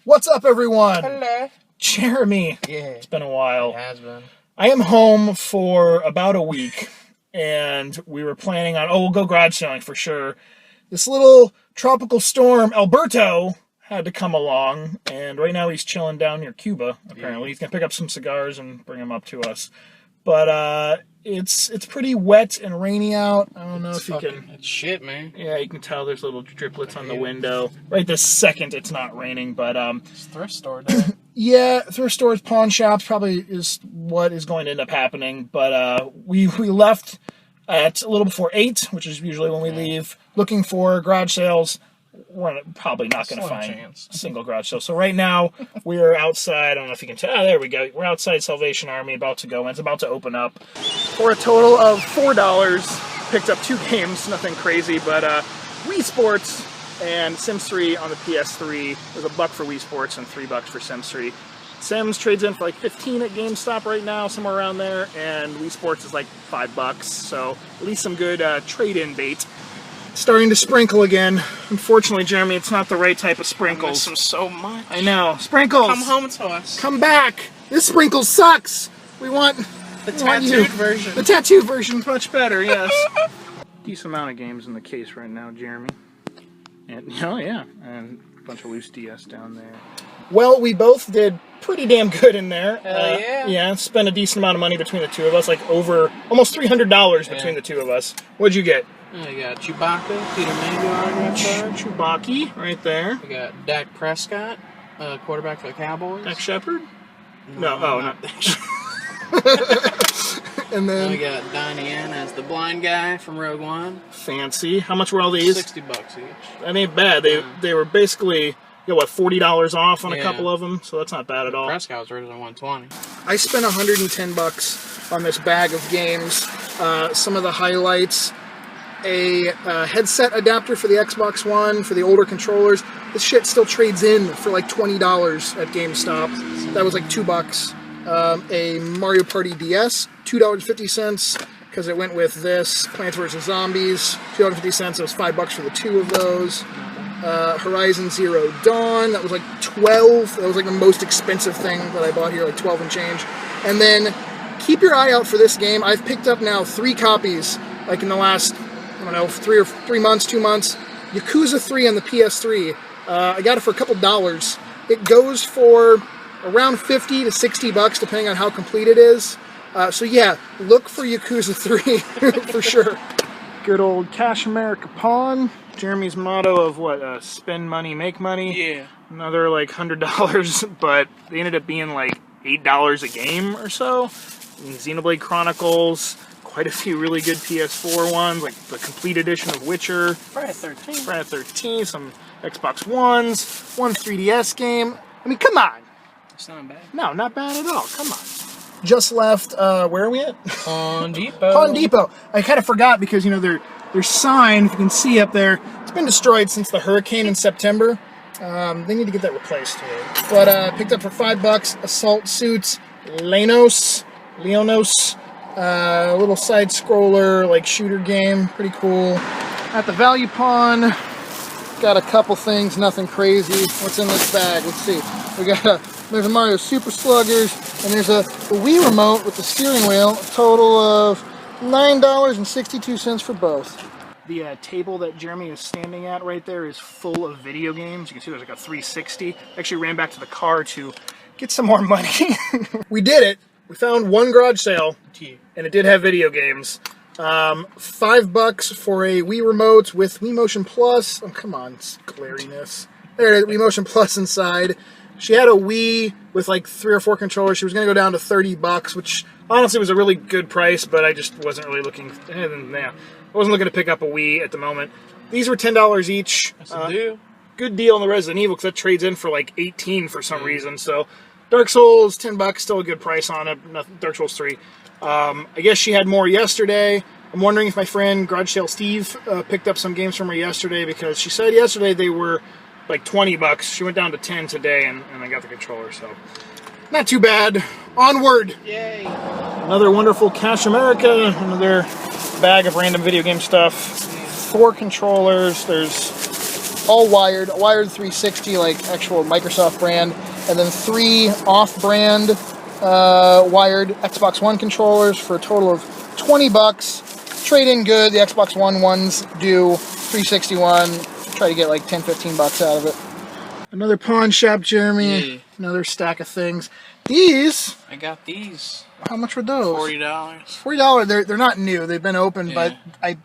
What's up, everyone? Hello. Jeremy. Yeah. It's been a while. It has been. I am home for about a week, and we were planning on, we'll go garage selling for sure. This little tropical storm, Alberto, had to come along, and right now he's chilling down near Cuba, apparently. He's going to pick up some cigars and bring them up to us. But it's pretty wet and rainy out. I don't know if you can... It's shit, man. Yeah, you can tell there's little driplets on the window. Right this second, it's not raining, but... It's thrift store day. Yeah, thrift stores, pawn shops probably is what is going to end up happening. But we left at a little before 8, which is usually when we leave, looking for garage sales. We're probably not going to find a single garage sale. So right now, we are outside. I don't know if you can tell. Oh, there we go. We're outside Salvation Army, about to go in. It's about to open up. For a total of $4, picked up 2 games, nothing crazy, but Wii Sports and Sims 3 on the PS3. There's $1 for Wii Sports and $3 for Sims 3. Sims trades in for like 15 at GameStop right now, somewhere around there, and Wii Sports is like $5. So at least some good trade-in bait. Starting to sprinkle again. Unfortunately, Jeremy, it's not the right type of sprinkles. I miss them so much. I know. Sprinkles! Come home to us. Come back! This sprinkle sucks! We want the tattooed version. The tattooed version's much better, yes. Decent amount of games in the case right now, Jeremy. And, and a bunch of loose DS down there. Well, we both did pretty damn good in there. Hell yeah. Yeah, spent a decent amount of money between the two of us, like over almost $300 between the two of us. What'd you get? We got Chewbacca, Peter Mango autograph card. Chewbacca, right there. We got Dak Prescott, quarterback for the Cowboys. Dak Shepard? No, not Dak And then we got Donnie Yen as the blind guy from Rogue One. Fancy. How much were all these? $60 each. That ain't bad. They were basically, $40 off on a couple of them, so that's not bad at all. Prescott was originally $120. I spent $110 on this bag of games. Some of the highlights: a headset adapter for the Xbox One for the older controllers. This shit still trades in for like $20 at GameStop. That was like $2. A Mario Party DS, $2.50, because it went with this. Plants vs. Zombies, $2.50. It was $5 for the 2 of those. Horizon Zero Dawn, that was like $12. That was like the most expensive thing that I bought here, like $12 and change. And then keep your eye out for this game. I've picked up now 3 copies, like in the last, 3 months, 2 months. Yakuza 3 on the PS3. I got it for a couple dollars. It goes for around $50 to $60, depending on how complete it is. So yeah, look for Yakuza 3 for sure. Good old Cash America Pawn. Jeremy's motto of spend money, make money. Yeah. Another like $100, but they ended up being like $8 a game or so. And Xenoblade Chronicles, quite a few really good PS4 ones, like the complete edition of Witcher. Friday 13, some Xbox Ones, one 3DS game. I mean, come on. It's not bad. No, not bad at all. Come on. Just left, where are we at? Pawn Depot. Pawn Depot. I kind of forgot because, their sign, if you can see up there, it's been destroyed since the hurricane in September. They need to get that replaced. But picked up for $5, Assault Suits, Leonos, a little side-scroller, like, shooter game. Pretty cool. At the Value Pawn, got a couple things, nothing crazy. What's in this bag? Let's see. There's a Mario Super Sluggers, and there's a Wii remote with the steering wheel, a total of $9.62 for both. The table that Jeremy is standing at right there is full of video games. You can see there's like a 360. Actually ran back to the car to get some more money. We did it. We found one garage sale, and it did have video games. $5 for a Wii remote with Wii Motion Plus. Oh, come on, it's glariness. There it is, Wii Motion Plus inside. She had a Wii with like 3 or 4 controllers. She was going to go down to $30, which honestly was a really good price, but I just wasn't really looking. I wasn't looking to pick up a Wii at the moment. These were $10 each. That's a deal. Good deal on the Resident Evil because that trades in for like $18 for some reason. So Dark Souls, $10, still a good price on it. Dark Souls 3. I guess she had more yesterday. I'm wondering if my friend Garage Sale Steve picked up some games from her yesterday because she said yesterday they were like $20. She went down to 10 today, and I got the controller, so not too bad. Onward! Yay! Another wonderful Cash America, another bag of random video game stuff. 4 controllers. There's all wired, a wired 360 like actual Microsoft brand, and then 3 off-brand wired Xbox One controllers for a total of $20. Trade-in good. The Xbox One ones do 361. Try to get like 10-15 bucks out of it. Another pawn shop, Jeremy. Yeah. Another stack of things. These. I got these. How much were those? $40. $40. They're not new. They've been opened, Yeah. but I'm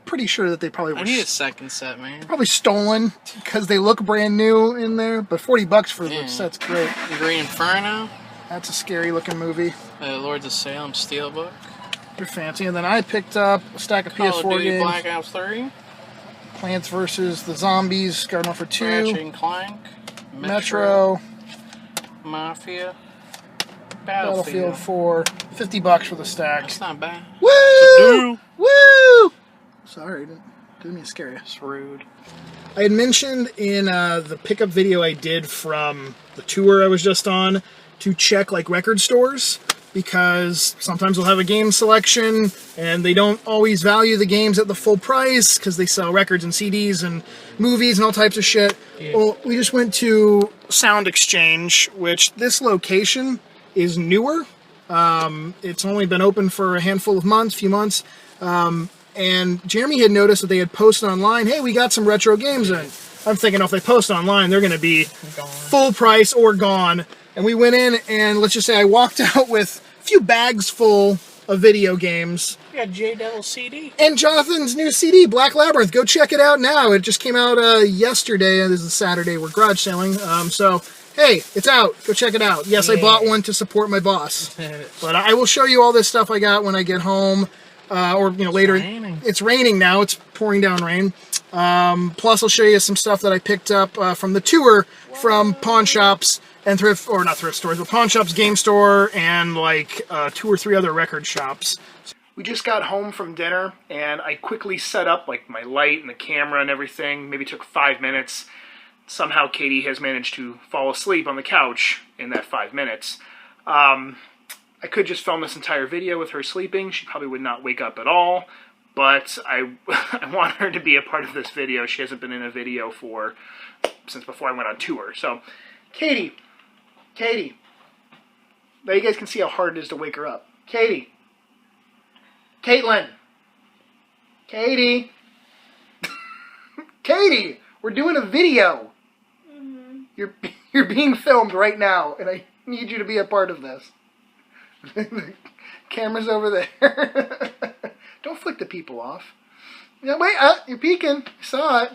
pretty sure that they probably were. I need a second set, man. Probably stolen because they look brand new in there. But $40 for the set's great. The Green Inferno. That's a scary looking movie. Lords of Salem Steelbook. They're fancy. And then I picked up a stack of Call of PS4 Duty games. Black Ops 3. Plants vs. the Zombies. Got one for 2. Ratchet and Clank. Metro. Mafia. Battlefield 4. $50 for the stack. That's not bad. Woo! Woo! Sorry, didn't mean to scare you. It's rude. I had mentioned in the pickup video I did from the tour I was just on to check like record stores, because sometimes we'll have a game selection and they don't always value the games at the full price because they sell records and CDs and movies and all types of shit. Yeah. Well, we just went to Sound Exchange, which this location is newer. It's only been open for a handful of months, few months. And Jeremy had noticed that they had posted online, hey, we got some retro games in. I'm thinking, if they post online, they're going to be full price or gone. And we went in, and let's just say I walked out with a few bags full of video games. You got J-Devil CD. And Jonathan's new CD, Black Labyrinth. Go check it out now. It just came out yesterday. This is Saturday. We're garage selling. So, hey, it's out. Go check it out. Yes, I bought one to support my boss. But I will show you all this stuff I got when I get home. Or, later. It's raining now. It's pouring down rain. Plus, I'll show you some stuff that I picked up from the tour from pawn shops and not thrift stores, but pawn shops, game store, and like 2 or 3 other record shops. We just got home from dinner, and I quickly set up like my light and the camera and everything. Maybe took 5 minutes. Somehow Katie has managed to fall asleep on the couch in that 5 minutes. I could just film this entire video with her sleeping. She probably would not wake up at all. But I want her to be a part of this video. She hasn't been in a video since before I went on tour. So, Katie. Now you guys can see how hard it is to wake her up. Katie. Caitlin. Katie. Katie, we're doing a video. Mm-hmm. You're being filmed right now, and I need you to be a part of this. The camera's over there. Don't flick the people off. Yeah, wait, you're peeking. I saw it.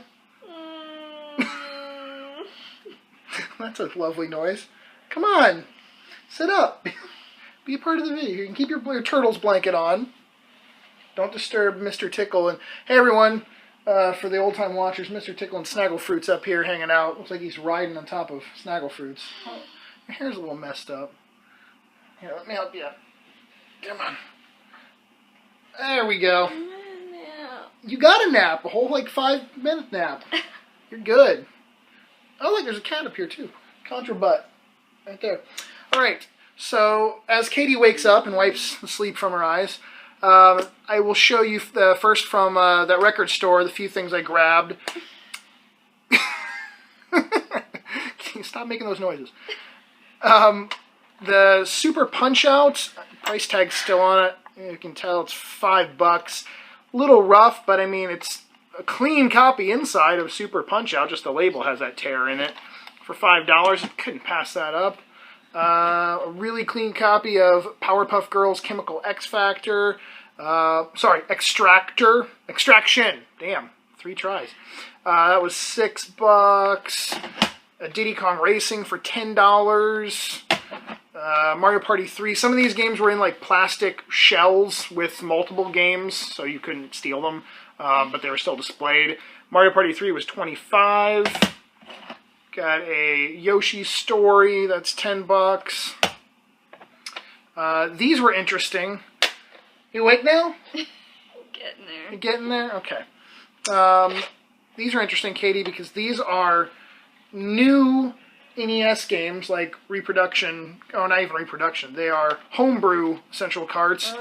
That's a lovely noise. Come on. Sit up. Be a part of the video. You can keep your turtles blanket on. Don't disturb Mr. Tickle. And hey, everyone, for the old-time watchers, Mr. Tickle and Snagglefruit's up here hanging out. Looks like he's riding on top of Snagglefruit's. Oh, your hair's a little messed up. Here, let me help you. Come on. There we go. You got a nap. A whole, 5-minute nap. You're good. Oh, look, there's a cat up here, too. Contra butt. Right there. All right. So, as Katie wakes up and wipes the sleep from her eyes, I will show you first from that record store the few things I grabbed. Can you stop making those noises? The Super Punch-Out, price tag's still on it. You can tell it's $5. Little rough, but I mean, it's a clean copy inside of Super Punch-Out. Just the label has that tear in it. For $5, couldn't pass that up. A really clean copy of Powerpuff Girls Chemical X Factor. Extraction. Damn, 3 tries. That was $6. A Diddy Kong Racing for $10. Mario Party 3. Some of these games were in plastic shells with multiple games, so you couldn't steal them, but they were still displayed. Mario Party 3 was $25. Got a Yoshi's Story, that's $10. These were interesting. You awake now? Getting there. You getting there? Okay. These are interesting, Katie, because these are new NES games, like reproduction, not even reproduction, they are homebrew Central Carts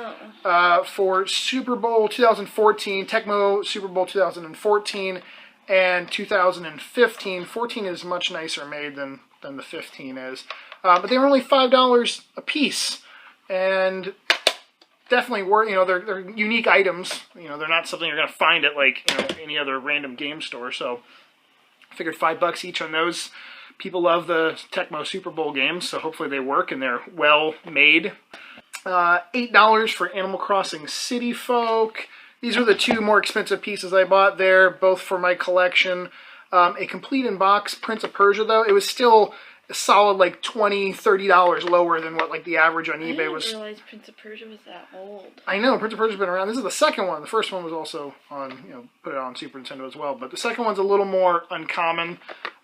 for Super Bowl 2014, Tecmo Super Bowl 2014, and 2015. 14 is much nicer made than the 15 is. But they were only $5 a piece. And definitely were, they're unique items. They're not something you're going to find at like, any other random game store. So I figured $5 each on those. People love the Tecmo Super Bowl games, so hopefully they work and they're well made. $8 for Animal Crossing City Folk. These are the two more expensive pieces I bought there, both for my collection. A complete in box Prince of Persia, though, it was still a solid like $20, $30 lower than what like the average on eBay was. I didn't realize Prince of Persia was that old. I know, Prince of Persia's been around. This is the second one. The first one was also on, put it on Super Nintendo as well. But the second one's a little more uncommon.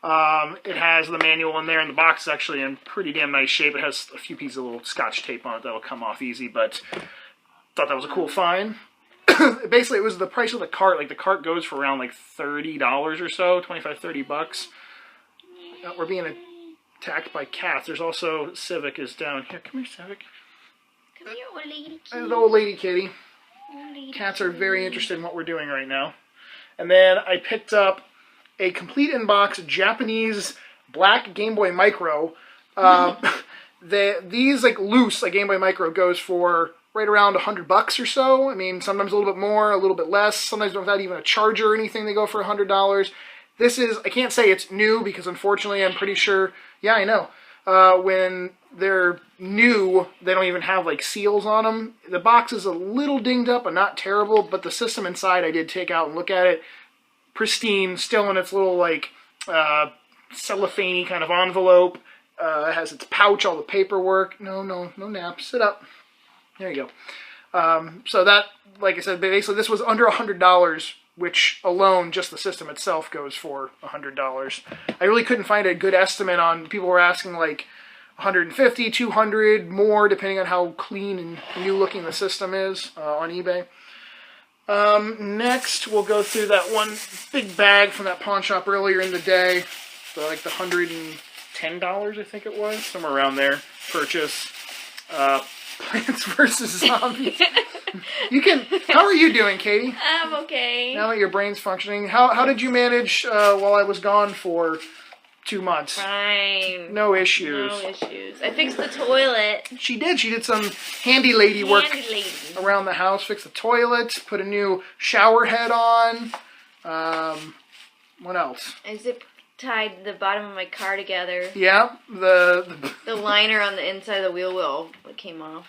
It has the manual in there, and the box is actually in pretty damn nice shape. It has a few pieces of little scotch tape on it that'll come off easy, but thought that was a cool find. Basically, it was the price of the cart. Like, the cart goes for around like $30 or so, $25, $30. We're being attacked by cats. There's also Civic is down here. Come here, Civic. Come here, old lady kitty. The old lady kitty. Old lady Cats are very interested in what we're doing right now. And then I picked up a complete in-box Japanese black Game Boy Micro. These, like, loose, like Game Boy Micro goes for right around $100 or so. I mean, sometimes a little bit more, a little bit less. Sometimes without even a charger or anything, they go for $100. This is, I can't say it's new because unfortunately I'm pretty sure, yeah, I know. When they're new, they don't even have like seals on them. The box is a little dinged up, but not terrible, but the system inside I did take out and look at it. Pristine, still in its little like cellophane kind of envelope. It has its pouch, all the paperwork. No nap. Sit up. There you go. So that, like I said, basically this was under $100, which alone, just the system itself, goes for $100. I really couldn't find a good estimate on, people were asking like 150, 200, more, depending on how clean and new looking the system is on eBay. Next, we'll go through that one big bag from that pawn shop earlier in the day. So like the $110, I think it was, somewhere around there, purchase. Plants vs. Zombies. How are you doing, Katie? I'm okay. Now that your brain's functioning, how did you manage while I was gone for 2 months? Fine. No issues. No issues. I fixed the toilet. She did some handy lady work Handy lady. around the house. Fixed the toilet, put a new shower head on. What else? I zip tied the bottom of my car together. Yeah, the liner on the inside of the wheel well came off.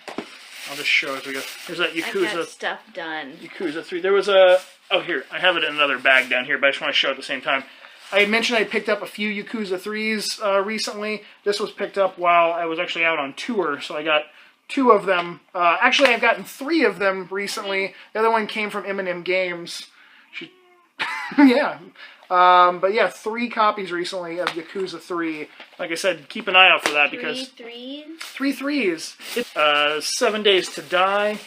I'll just show it as we go. Here's that Yakuza. I got stuff done. Yakuza 3. There was a... Oh, here. I have it in another bag down here, but I just want to show it at the same time. I had mentioned I picked up a few Yakuza 3s recently. This was picked up while I was actually out on tour, so I got 2 of them. Actually, I've gotten 3 of them recently. The other one came from M&M Games. Yeah. But yeah, 3 copies recently of Yakuza 3. Like I said, keep an eye out for that because... 3 3s. 7 Days to Die.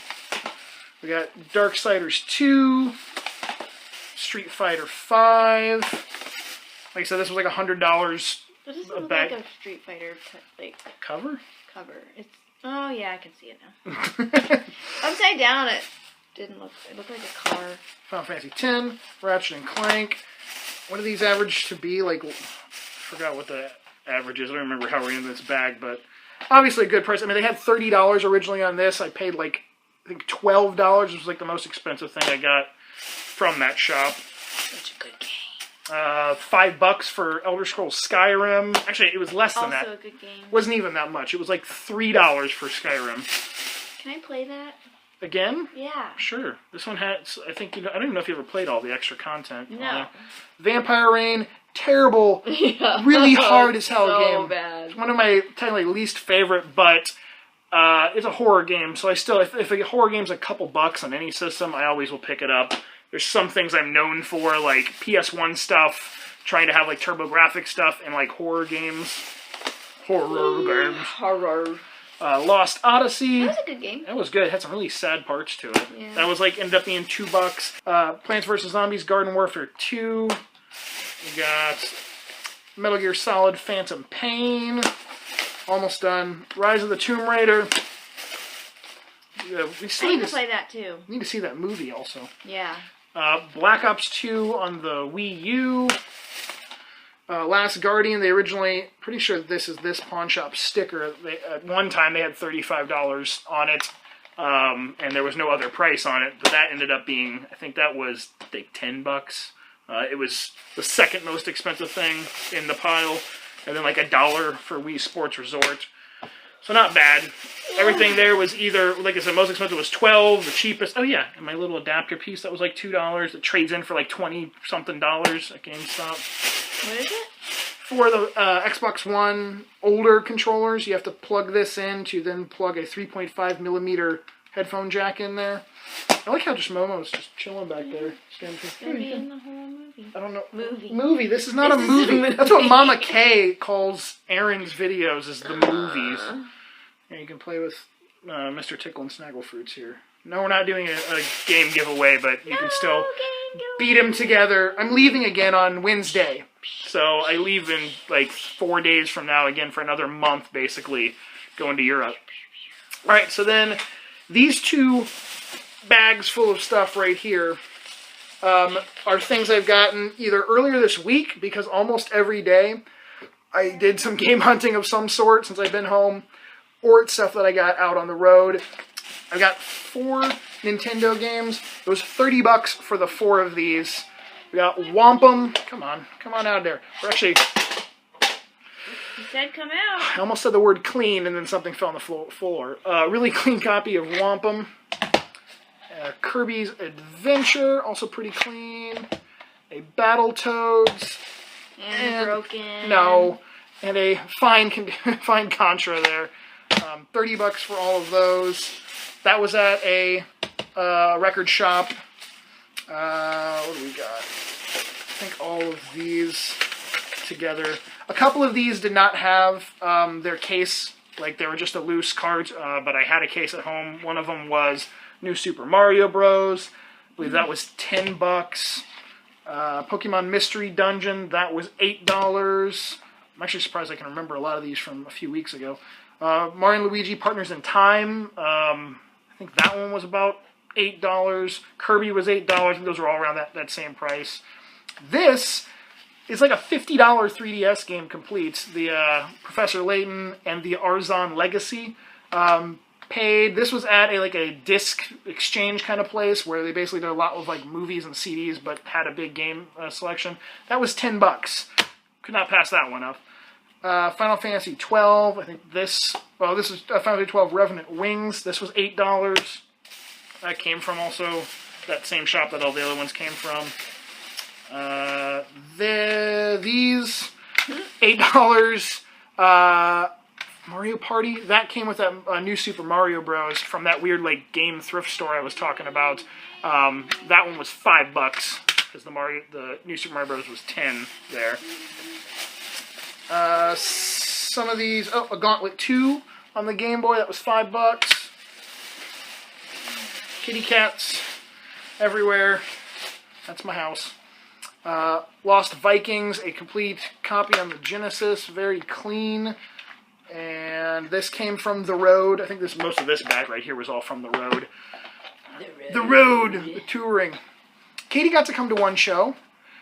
We got Darksiders 2. Street Fighter 5. Like I said, this was like $100 But this a looks bag. like a Street Fighter Cover? It's... Oh yeah, I can see it now. Upside down, it didn't look... It looked like a car. Final Fantasy X. Ratchet and Clank. What do these average to be? Like, I forgot what the average is. I don't remember how we're in this bag, but obviously a good price. I mean, they had $30 originally on this. I paid like, I think $12. It was like the most expensive thing I got from that shop. Such a good game. $5 for Elder Scrolls Skyrim. Actually, it was less than that. Also a good game. Wasn't even that much. It was like $3 for Skyrim. Can I play that? Again? Yeah. Sure. This one has, I think, I don't even know if you ever played all the extra content. No. Vampire Rain, terrible, Yeah. really hard as hell so game. Bad. It's one of my technically least favorite, but it's a horror game. So I still, if a horror game's a couple bucks on any system, I always will pick it up. There's some things I'm known for, like PS1 stuff, trying to have like TurboGrafx stuff, and like horror games. Horror. Lost Odyssey. That was a good game. That was good. It had some really sad parts to it. Yeah. That was like, ended up being $2. Plants vs. Zombies Garden Warfare 2. We got Metal Gear Solid Phantom Pain. Almost done. Rise of the Tomb Raider. We I need to play that too. need to see that movie also. Yeah. Black Ops 2 on the Wii U. Last Guardian, they originally, pretty sure this is this pawn shop sticker. At one time they had $35 on it, and there was no other price on it, but that ended up being, I think that was like $10. It was the second most expensive thing in the pile, and then like $1 for Wii Sports Resort. So not bad. Everything there was either, like I said, most expensive was $12, the cheapest, oh yeah, and my little adapter piece, that was like $2. It trades in for like $20-something at GameStop. What is it? For the Xbox One older controllers, you have to plug this in to then plug a 3.5 millimeter headphone jack in there. I like how just Momo's just chilling back there. It's gonna be in the whole movie. I don't know. Movie. This is not a movie. That's what Mama K calls Aaron's videos, is the movies. And you can play with Mr. Tickle and Snagglefruits here. No, we're not doing a game giveaway, but you can still beat them together. I'm leaving again on Wednesday. So I leave in like 4 days from now again for another month, basically, going to Europe. All right, so then these two bags full of stuff right here are things I've gotten either earlier this week, because almost every day I did some game hunting of some sort since I've been home, or it's stuff that I got out on the road. I've got 4 Nintendo games. It was $30 for the 4 of these. We got Wampum. Come on out there. We're actually... You said come out. I almost said the word clean, and then something fell on the floor. Really clean copy of Wampum. Kirby's Adventure, also pretty clean. A Battletoads. And broken. No. And a fine Contra there. $30 for all of those. That was at a record shop. What do we got? I think all of these together. A couple of these did not have their case, like they were just a loose cart, but I had a case at home. One of them was New Super Mario Bros. I believe that was $10. Pokemon Mystery Dungeon, that was $8. I'm actually surprised I can remember a lot of these from a few weeks ago. Mario and Luigi Partners in Time, I think that one was about $8. Kirby was $8. I think those were all around that same price. This is like a $50 3DS game complete. The Professor Layton and the Arzon Legacy paid. This was at a disc exchange kind of place where they basically did a lot of like movies and CDs, but had a big game selection. That was $10. Could not pass that one up. Final Fantasy 12. I think this. Well, this is Final Fantasy 12 Revenant Wings. This was $8. That came from also that same shop that all the other ones came from. These $8. Mario Party, that came with that New Super Mario Bros. From that weird like game thrift store I was talking about. That one was $5 because the New Super Mario Bros. Was $10 there. Some of these, a Gauntlet 2 on the Game Boy, that was $5. Kitty cats everywhere. That's my house. Lost Vikings, a complete copy on the Genesis, very clean. And this came from The Road. I think most of this bag right here was all from The Road. The Road, touring. Katie got to come to one show.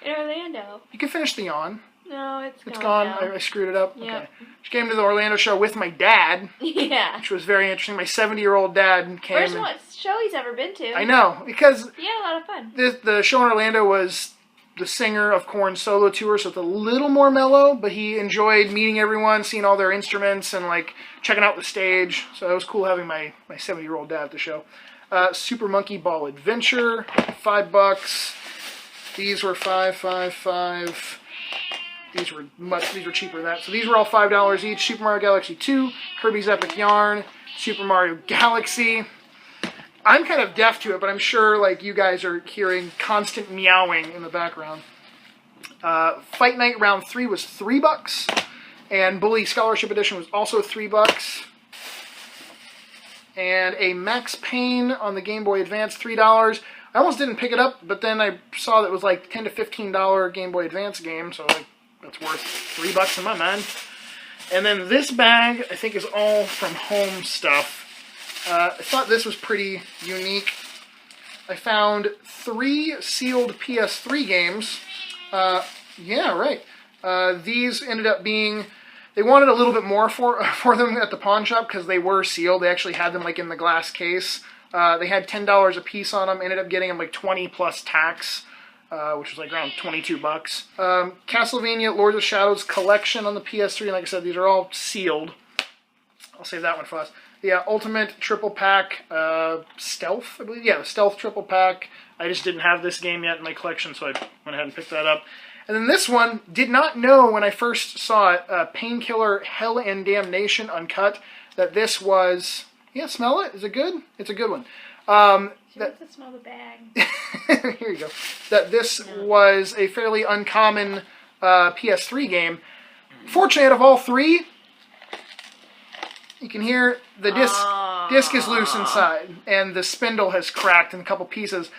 In Orlando. You can finish the yawn. No, it's gone. now. I screwed it up. Yep. Okay. She came to the Orlando show with my dad. Yeah. Which was very interesting. My 70-year-old dad came. First show he's ever been to. I know, because he had a lot of fun. The show in Orlando was the singer of Korn's solo tour, so it's a little more mellow, but he enjoyed meeting everyone, seeing all their instruments, and like checking out the stage. So it was cool having my 70-year-old dad at the show. Super Monkey Ball Adventure, $5. These were $5. These were cheaper than that. So these were all $5 each. Super Mario Galaxy 2, Kirby's Epic Yarn, Super Mario Galaxy. I'm kind of deaf to it, but I'm sure like you guys are hearing constant meowing in the background. Fight Night Round 3 was $3, and Bully Scholarship Edition was also $3. And a Max Payne on the Game Boy Advance, $3. I almost didn't pick it up, but then I saw that it was like $10 to $15 Game Boy Advance game, so like that's worth $3 in my mind. And then this bag, I think, is all from home stuff. I thought this was pretty unique. I found 3 sealed PS3 games. Yeah, right. These ended up being... They wanted a little bit more for them at the pawn shop because they were sealed. They actually had them like in the glass case. They had $10 a piece on them. Ended up getting them like 20 plus tax, which was like around $22. Castlevania Lords of Shadows collection on the PS3. And like I said, these are all sealed. I'll save that one for us. Yeah, Ultimate Triple Pack Stealth, I believe. Yeah, the Stealth Triple Pack. I just didn't have this game yet in my collection, so I went ahead and picked that up. And then this one, did not know when I first saw it, Painkiller Hell and Damnation Uncut, that this was... Yeah, smell it? Is it good? It's a good one. She wants to smell the bag. Here you go. That this was a fairly uncommon PS3 game. Fortunately, out of all 3, you can hear the disc is loose inside, and the spindle has cracked in a couple pieces.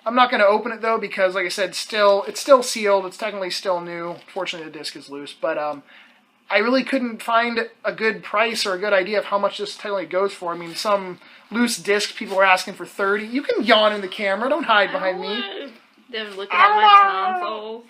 I'm not going to open it, though, because, like I said, it's still sealed. It's technically still new. Fortunately, the disc is loose. But I really couldn't find a good price or a good idea of how much this technically goes for. I mean, some loose discs people are asking for $30. You can yawn in the camera. Don't hide behind me. They're looking at my tonsils.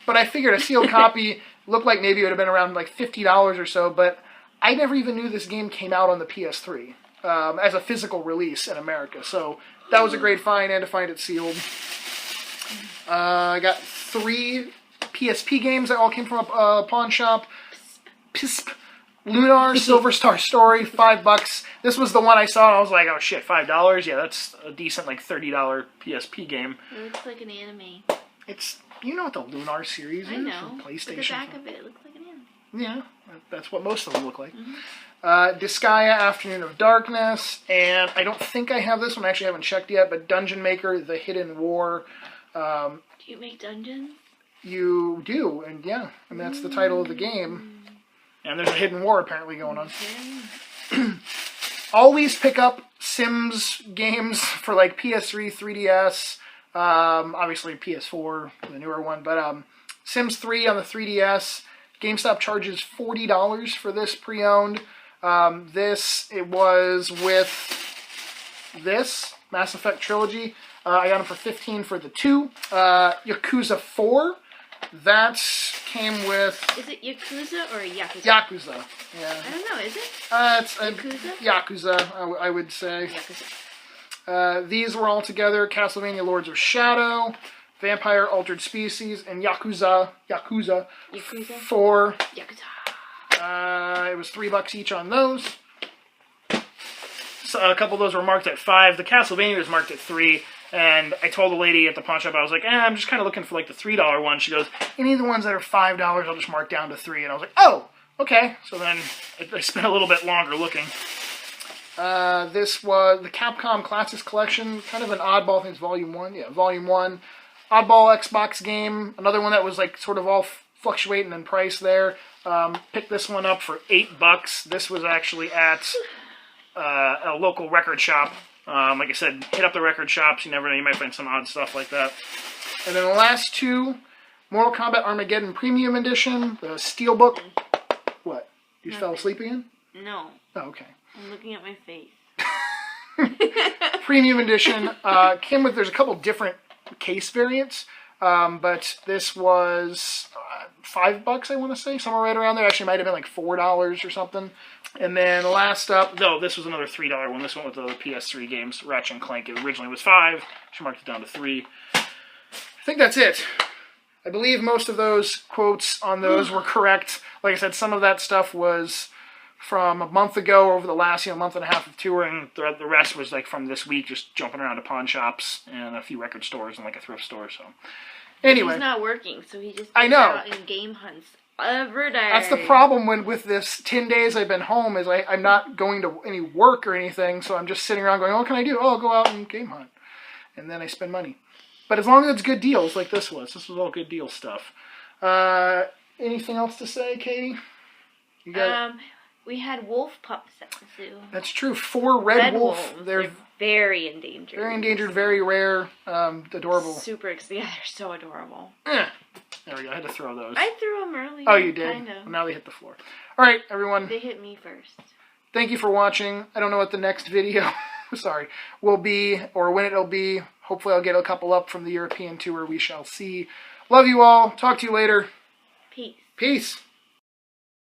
But I figured a sealed copy looked like maybe it would have been around like $50 or so. But I never even knew this game came out on the PS3 as a physical release in America. So... That was a great find, and to find it sealed. I got 3 PSP games that all came from a pawn shop. PSP. Lunar Silver Star Story, $5. This was the one I saw, and I was like, oh shit, $5? Yeah, that's a decent, like, $30 PSP game. It looks like an anime. It's, you know what the Lunar series is? I know. From PlayStation. But the back of it looks like an anime. Yeah, that's what most of them look like. Mm-hmm. Disgaea Afternoon of Darkness, and I don't think I have this one, I actually haven't checked yet, but Dungeon Maker, The Hidden War. Do you make dungeons? You do, and yeah, and that's the title of the game. And there's a Hidden War apparently going on. Okay. Always pick up Sims games for like PS3, 3DS, obviously PS4, the newer one, but Sims 3 on the 3DS. GameStop charges $40 for this pre-owned. It was with this Mass Effect Trilogy. I got them for $15 for the 2. Yakuza 4. That came with... Is it Yakuza or Yakuza? Yakuza, yeah. I don't know, is it? It's Yakuza? Yakuza, I would say. Yakuza. These were all together. Castlevania Lords of Shadow, Vampire Altered Species, and Yakuza 4. Yakuza. It was $3 each on those. So a couple of those were marked at $5. The Castlevania was marked at $3. And I told the lady at the pawn shop, I was like, I'm just kind of looking for like the $3 one. She goes, any of the ones that are $5, I'll just mark down to $3. And I was like, oh, okay. So then I spent a little bit longer looking. This was the Capcom Classics Collection, kind of an oddball. I think it's Volume 1. Yeah, Volume 1. Oddball Xbox game. Another one that was like sort of all fluctuating in price there. Picked this one up for $8. This was actually at a local record shop. Like I said, hit up the record shops. You never know, you might find some odd stuff like that. And then the last 2, Mortal Kombat Armageddon Premium Edition, the Steelbook. What? You just fell asleep again? No. Oh, okay. I'm looking at my face. Premium Edition. Came with, there's a couple different case variants, but this was $5, I want to say, somewhere right around there. Actually, it might have been like $4 or something. And then last up, no, this was another $3 one. This one with the PS3 games, Ratchet & Clank. It originally was $5. She marked it down to $3. I think that's it. I believe most of those quotes on those were correct. Like I said, some of that stuff was from a month ago, over the last month and a half of touring. The rest was like from this week, just jumping around to pawn shops and a few record stores and like a thrift store. So anyway, he's not working, so he just goes out in game hunts every day. That's the problem with this 10 days I've been home is I'm not going to any work or anything, so I'm just sitting around going, what can I do? Oh, I'll go out and game hunt. And then I spend money. But as long as it's good deals like this was all good deal stuff. Anything else to say, Katie? You got we had wolf pups at the zoo. That's true. 4 red wolf. Wolves. They're very endangered. Very endangered, very rare, adorable. Super excited. Yeah, they're so adorable. There we go. I had to throw those. I threw them earlier. Oh, you did? Kind of. Well, now they hit the floor. All right, everyone. They hit me first. Thank you for watching. I don't know what the next video sorry, will be, or when it'll be. Hopefully I'll get a couple up from the European tour. We shall see. Love you all. Talk to you later. Peace. Peace.